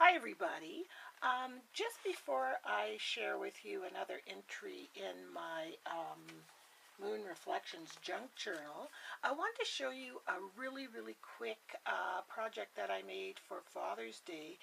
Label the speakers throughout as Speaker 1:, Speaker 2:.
Speaker 1: Hi everybody. Just before I share with you another entry in my Moon Reflections Junk Journal, I want to show you a really quick project that I made for Father's Day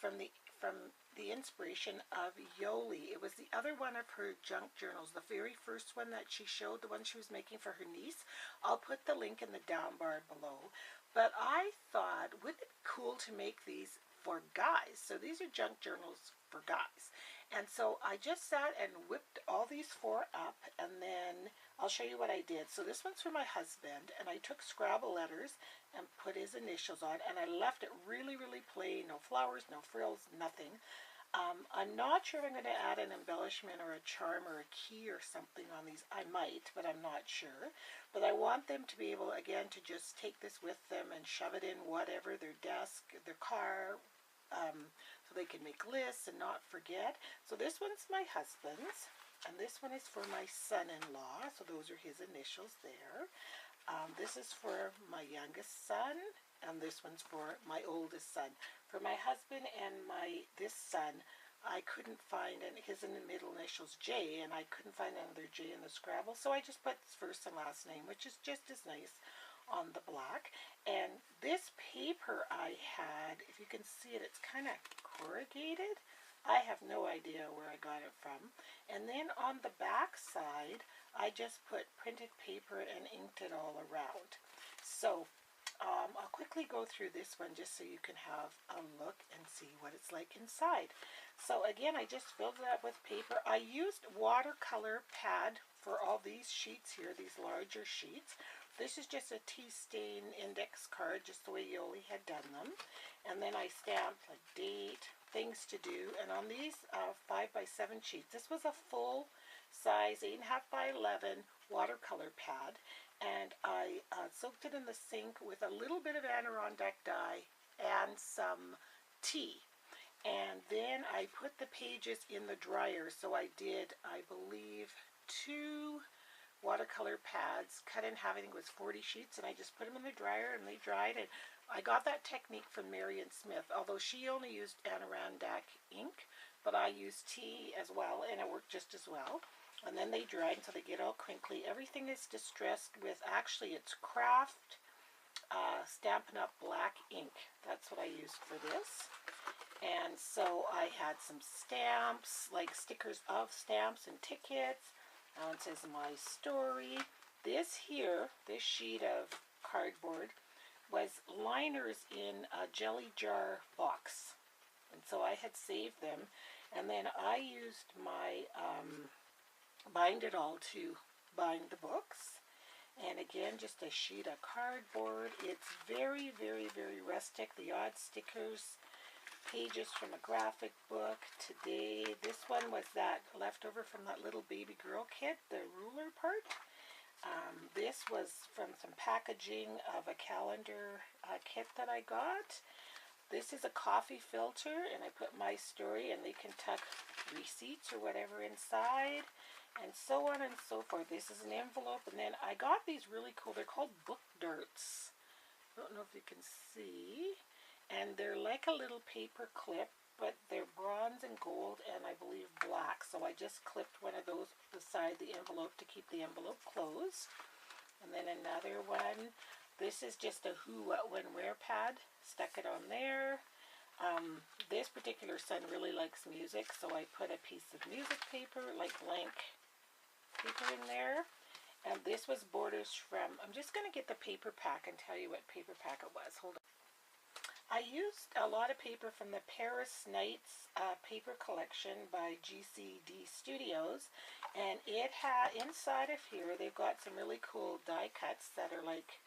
Speaker 1: from the inspiration of Yolie. It was the other one of her junk journals, the very first one that she showed, the one she was making for her niece. I'll put the link in the down bar below. But I thought, wouldn't it be cool to make these for guys? So these are junk journals for guys. And so I just sat and whipped all these four up, and then I'll show you what I did. So this one's for my husband, and I took Scrabble letters and put his initials on, and I left it really plain, no flowers, no frills, nothing. I'm not sure if I'm going to add an embellishment or a charm or a key or something on these. I might, but I'm not sure. But I want them to be able, again, to just take this with them and shove it in whatever, their desk, their car, so they can make lists and not forget. So this one's my husband's, and this one is for my son-in-law. So those are his initials there. This is for my youngest son, and this one's for my oldest son. For my husband and this son, I couldn't find, and his middle initials J, and I couldn't find another J in the Scrabble, so I just put his first and last name, which is just as nice on the black. And this paper I had, if you can see it, it's kind of corrugated. I have no idea where I got it from. And then on the back side, I just put printed paper and inked it all around. So I'll quickly go through this one just so you can have a look and see what it's like inside. So again, I just filled it up with paper. I used watercolor pad for all these sheets here, these larger sheets. This is just a tea stain index card, just the way Yolie had done them. And then I stamped a date, things to do. And on these 5x7 sheets, this was a full size 8.5 by 11 watercolor pad. And I soaked it in the sink with a little bit of Adirondack dye and some tea. And then I put the pages in the dryer. So I did, I believe, 2 watercolor pads cut in half. I think it was 40 sheets, and I just put them in the dryer and they dried. And I got that technique from Marion Smith, although she only used Adirondack ink, but I used tea as well, and it worked just as well. And then they dry until they get all crinkly. Everything is distressed with, actually it's Craft Stampin' Up! Black ink. That's what I used for this. And so I had some stamps, like stickers of stamps and tickets. It says my story. This here, this sheet of cardboard, was liners in a jelly jar box. And so I had saved them. And then I used my bind it all to bind the books. And again, just a sheet of cardboard. It's very rustic. The odd stickers, pages from a graphic book today. This one was that leftover from that little baby girl kit, the ruler part. This was from some packaging of a calendar kit that I got. This is a coffee filter, and I put my story, and they can tuck receipts or whatever inside, and so on and so forth. This is an envelope, and then I got these really cool, they're called book darts. I don't know if you can see. And they're like a little paper clip, but they're bronze and gold and I believe black. So I just clipped one of those beside the envelope to keep the envelope closed. And then another one. This is just a who, what, when, where pad. Stuck it on there. This particular son really likes music, so I put a piece of music paper, like blank paper in there. And this was borders from, I'm just going to get the paper pack and tell you what paper pack it was. Hold on. I used a lot of paper from the Paris Nights paper collection by GCD Studios, and it had, inside of here, they've got some really cool die cuts that are like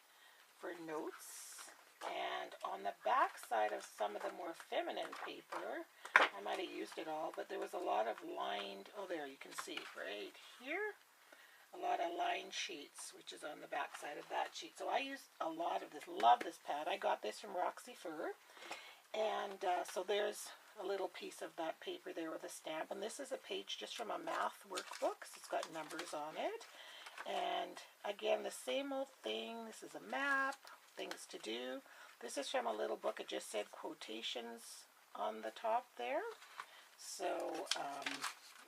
Speaker 1: for notes, and on the back side of some of the more feminine paper, I might have used it all, but there was a lot of lined, oh there you can see right here, a lot of lined sheets, which is on the back side of that sheet. So I used a lot of this. Love this pad. I got this from Roxy Fur. And so there's a little piece of that paper there with a stamp. And this is a page just from a math workbook. So it's got numbers on it. And again, the same old thing. This is a map, things to do. This is from a little book. It just said quotations on the top there. So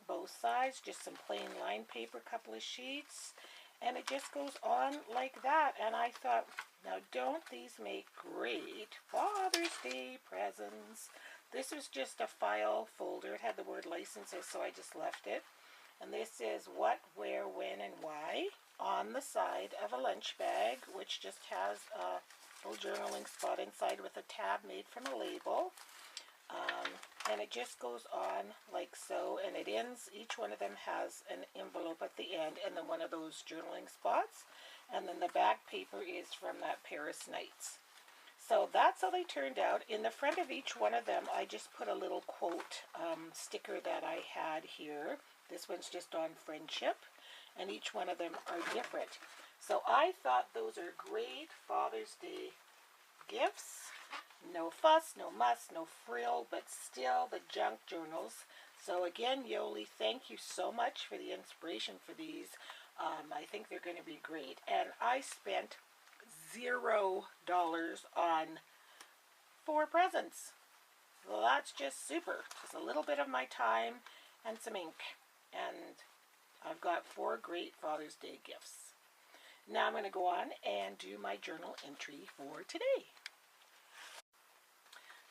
Speaker 1: both sides, just some plain lined paper, couple of sheets, and it just goes on like that. And I thought, now don't these make great Father's Day presents? This was just a file folder. It had the word licenses, so I just left it. And this is what, where, when, and why on the side of a lunch bag, which just has a little journaling spot inside with a tab made from a label. And it just goes on like so, and it ends, each one of them has an envelope at the end, and then one of those journaling spots, and then the back paper is from that Paris Nights. So that's how they turned out. In the front of each one of them, I just put a little quote sticker that I had here. This one's just on friendship, and each one of them are different. So I thought those are great Father's Day gifts. No fuss, no muss, no frill, but still the junk journals. So again, Yolie, thank you so much for the inspiration for these. I think they're going to be great. And I spent $0 on 4 presents. Well, that's just super. Just a little bit of my time and some ink. And I've got 4 great Father's Day gifts. Now I'm going to go on and do my journal entry for today.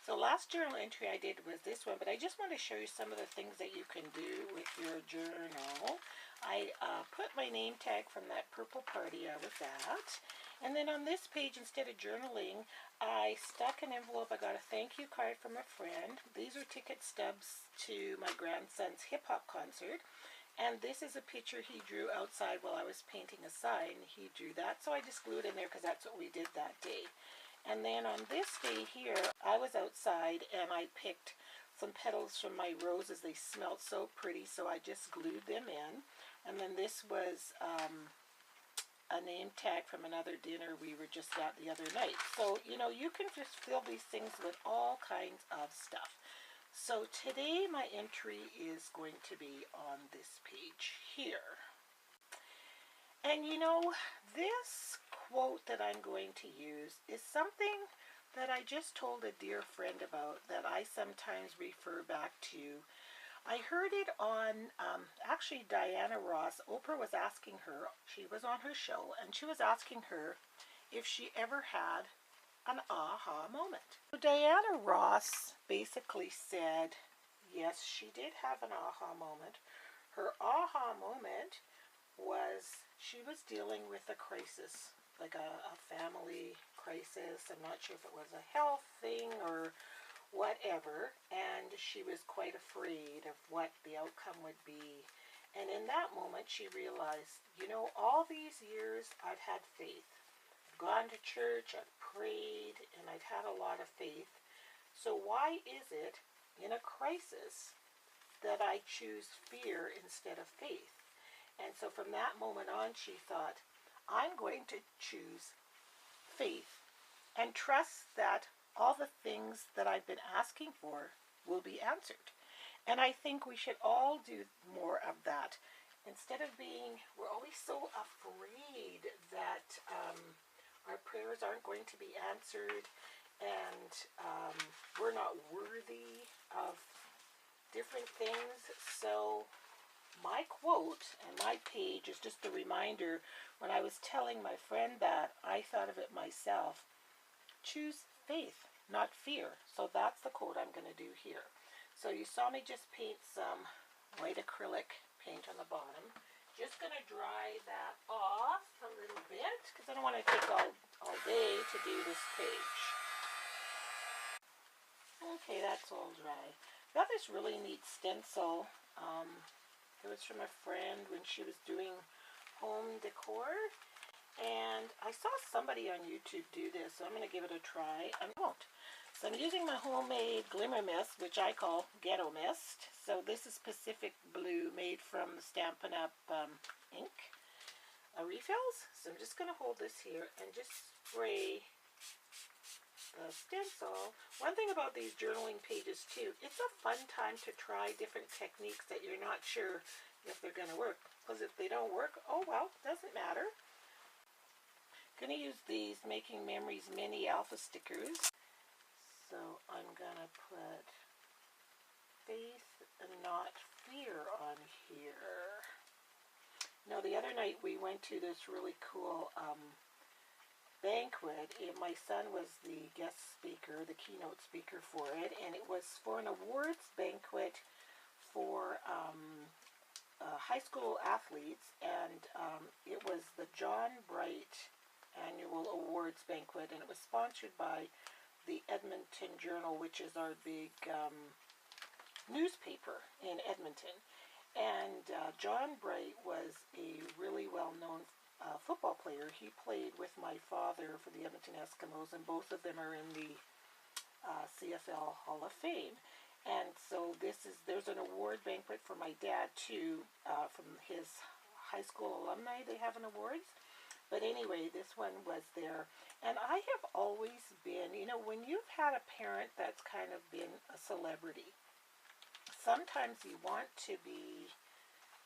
Speaker 1: So last journal entry I did was this one, but I just want to show you some of the things that you can do with your journal. I put my name tag from that purple party I was at. And then on this page, instead of journaling, I stuck an envelope. I got a thank you card from a friend. These are ticket stubs to my grandson's hip-hop concert. And this is a picture he drew outside while I was painting a sign. He drew that, so I just glued in there because that's what we did that day. And then on this day here, I was outside and I picked some petals from my roses. They smelled so pretty, so I just glued them in. And then this was a name tag from another dinner we were just at the other night. So, you know, you can just fill these things with all kinds of stuff. So today my entry is going to be on this page here. And you know, this quote that I'm going to use is something that I just told a dear friend about that I sometimes refer back to. I heard it on, actually Diana Ross. Oprah was asking her, she was on her show, and she was asking her if she ever had an aha moment. So Diana Ross basically said, yes, she did have an aha moment. Her aha moment was she was dealing with a crisis, like a family crisis. I'm not sure if it was a health thing or whatever, and she was quite afraid of what the outcome would be. And in that moment she realized, you know, all these years I've had faith. I've gone to church, I've prayed, and I've had a lot of faith. So why is it in a crisis that I choose fear instead of faith? And so from that moment on, she thought, I'm going to choose faith and trust that all the things that I've been asking for will be answered. And I think we should all do more of that. Instead of we're always so afraid that our prayers aren't going to be answered, and we're not worthy of different things. So my quote and my page is just a reminder. When I was telling my friend that, I thought of it myself. Choose faith, not fear. So that's the quote I'm going to do here. So you saw me just paint some white acrylic paint on the bottom. Just going to dry that off a little bit because I don't want to take all day to do this page. Okay, that's all dry. Got this really neat stencil. It was from a friend when she was doing home decor, and I saw somebody on YouTube do this, so I'm going to give it a try. I won't. So I'm using my homemade glimmer mist, which I call ghetto mist. So this is Pacific Blue, made from the Stampin' Up! Ink refills. So I'm just going to hold this here and just spray the stencil. One thing about these journaling pages too, it's a fun time to try different techniques that you're not sure if they're going to work. Because if they don't work, oh well, doesn't matter. Going to use these Making Memories mini alpha stickers. So I'm going to put faith and not fear on here. Now, the other night we went to this really cool banquet. My son was the guest speaker, the keynote speaker for it, and it was for an awards banquet for high school athletes, and it was the John Bright Annual Awards Banquet, and it was sponsored by the Edmonton Journal, which is our big newspaper in Edmonton. And John Bright was a really well-known football player. He played with my father for the Edmonton Eskimos, and both of them are in the CFL Hall of Fame. And so there's an award banquet for my dad too, from his high school alumni. They have an awards. But anyway, this one was there. And I have always been, when you've had a parent that's kind of been a celebrity, sometimes you want to be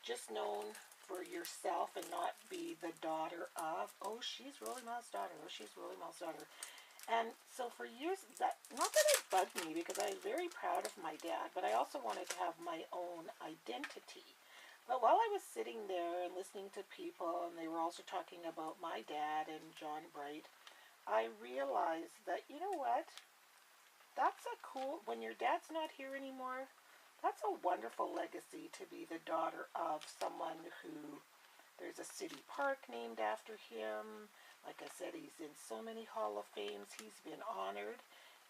Speaker 1: just known for yourself and not be the daughter of, oh, she's Rolly Ma's daughter, oh, she's Rolly Ma's daughter. And so for years, not that it bugged me, because I was very proud of my dad, but I also wanted to have my own identity. But while I was sitting there and listening to people, and they were also talking about my dad and John Bright, I realized that, you know what, that's a cool, when your dad's not here anymore, that's a wonderful legacy to be the daughter of someone who, there's a city park named after him. Like I said, he's in so many Hall of Fames. He's been honored.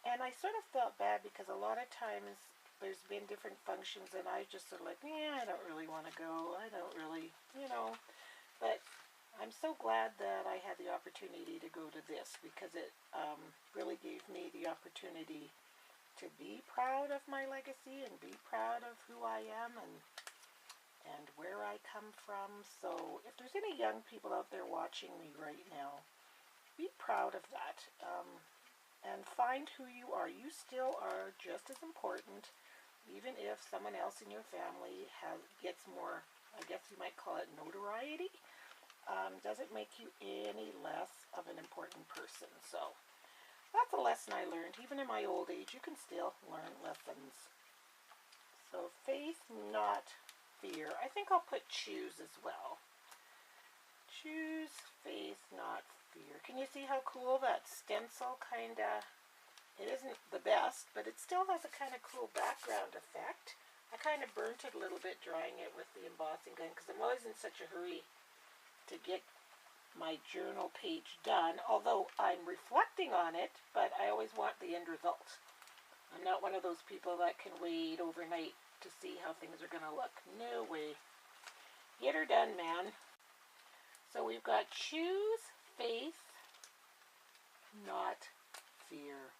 Speaker 1: And I sort of felt bad because a lot of times there's been different functions and I just sort of like, I don't really want to go. I don't really, But I'm so glad that I had the opportunity to go to this, because it really gave me the opportunity to be proud of my legacy and be proud of who I am and where I come from. So if there's any young people out there watching me right now, be proud of that, and find who you are. You still are just as important, even if someone else in your family gets more, I guess you might call it notoriety. Doesn't make you any less of an important person. So that's a lesson I learned. Even in my old age, you can still learn lessons. So faith, not fear. I think I'll put choose as well. Choose faith, not fear. Can you see how cool that stencil kinda, it isn't the best, but it still has a kind of cool background effect. I kind of burnt it a little bit drying it with the embossing gun, because I'm always in such a hurry to get my journal page done, although I'm reflecting on it, but I always want the end result. I'm not one of those people that can wait overnight to see how things are going to look. No way. Get her done, man. So we've got choose faith, not fear.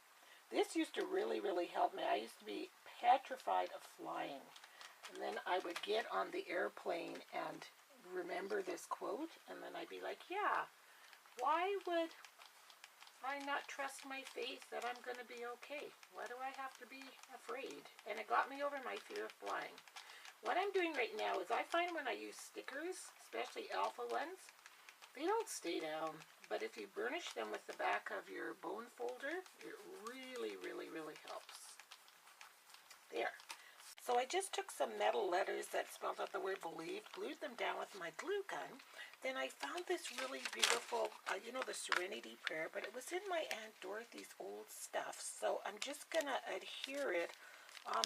Speaker 1: This used to really, really help me. I used to be petrified of flying. And then I would get on the airplane and remember this quote, and then I'd be like, yeah, why would I not trust my faith that I'm going to be okay? Why do I have to be afraid? And it got me over my fear of flying. What I'm doing right now is I find when I use stickers, especially alpha ones, they don't stay down, but if you burnish them with the back of your bone folder, it really, really, really helps. There. So I just took some metal letters that spelled out the word believe, glued them down with my glue gun. Then I found this really beautiful, the Serenity Prayer, but it was in my Aunt Dorothy's old stuff. So I'm just going to adhere it on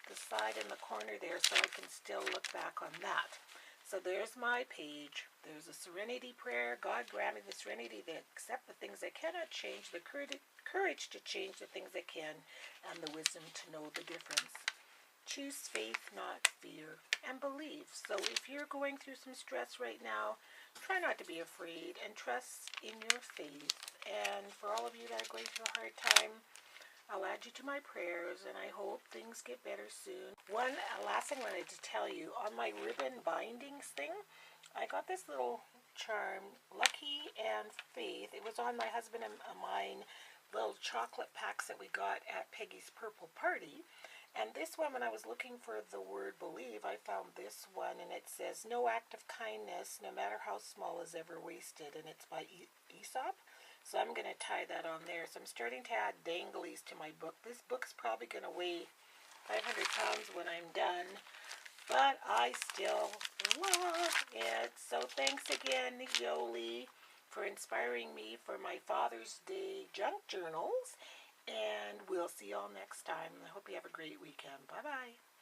Speaker 1: the side in the corner there so I can still look back on that. So there's my page. There's a Serenity Prayer. God grant me the serenity to accept the things I cannot change, the courage to change the things I can, and the wisdom to know the difference. Choose faith, not fear, and believe. So if you're going through some stress right now, try not to be afraid and trust in your faith. And for all of you that are going through a hard time, I'll add you to my prayers, and I hope things get better soon. One last thing I wanted to tell you, on my ribbon bindings thing, I got this little charm, Lucky and Faith. It was on my husband and mine little chocolate packs that we got at Peggy's Purple Party. And this one, when I was looking for the word believe, I found this one, and it says, no act of kindness, no matter how small, is ever wasted, and it's by Aesop. So I'm going to tie that on there. So I'm starting to add danglies to my book. This book's probably going to weigh 500 pounds when I'm done. But I still love it. So thanks again, Yolie, for inspiring me for my Father's Day junk journals. And we'll see y'all next time. I hope you have a great weekend. Bye-bye.